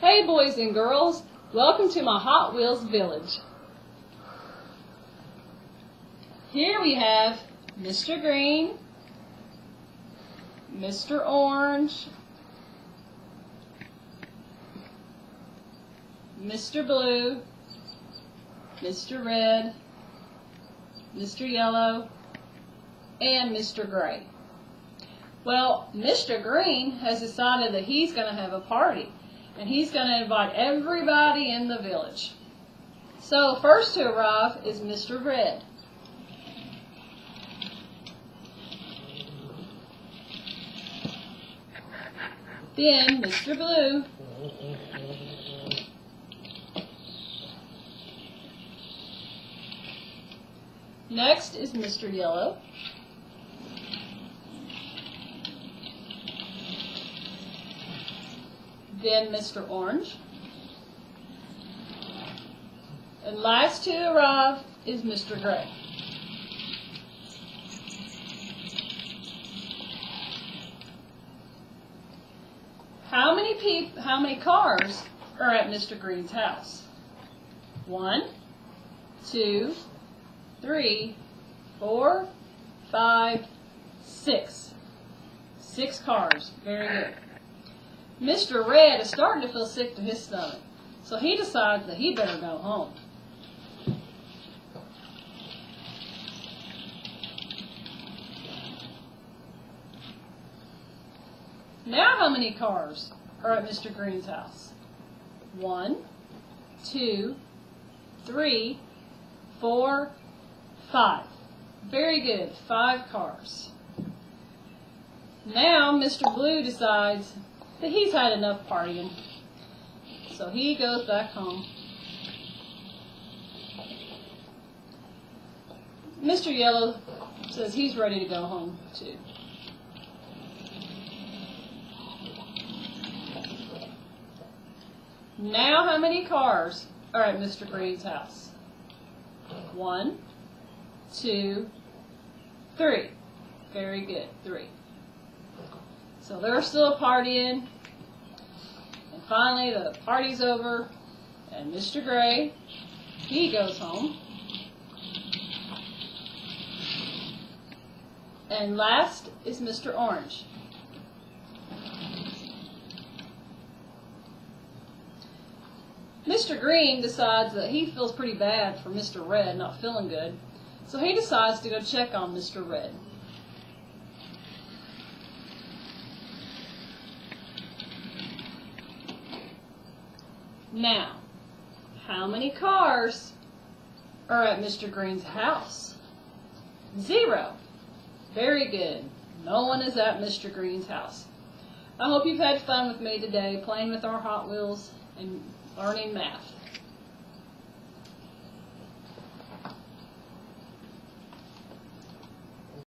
Hey boys and girls, welcome to my Hot Wheels village. Here we have Mr. Green, Mr. Orange, Mr. Blue, Mr. Red, Mr. Yellow, and Mr. Gray. Well, Mr. Green has decided that he's going to have a party, and he's going to invite everybody in the village. So first to arrive is Mr. Red. Then Mr. Blue. Next is Mr. Yellow. Then Mr. Orange. And last to arrive is Mr. Gray. How many cars are at Mr. Green's house? 1, 2, 3, 4, 5, 6. 6 cars. Very good. Mr. Red is starting to feel sick to his stomach, so he decides that he better go home. Now how many cars are at Mr. Green's house? 1, 2, 3, 4, 5. Very good, 5 cars. Now Mr. Blue decides that he's had enough partying, so he goes back home. Mr. Yellow says he's ready to go home too. Now how many cars are at Mr. Green's house? 1, 2, 3. Very good, 3. So they're still partying, and finally the party's over, and Mr. Gray, he goes home. And last is Mr. Orange. Mr. Green decides that he feels pretty bad for Mr. Red not feeling good, so he decides to go check on Mr. Red. Now, how many cars are at Mr. Green's house? 0. Very good. No one is at Mr. Green's house. I hope you've had fun with me today, playing with our Hot Wheels and learning math.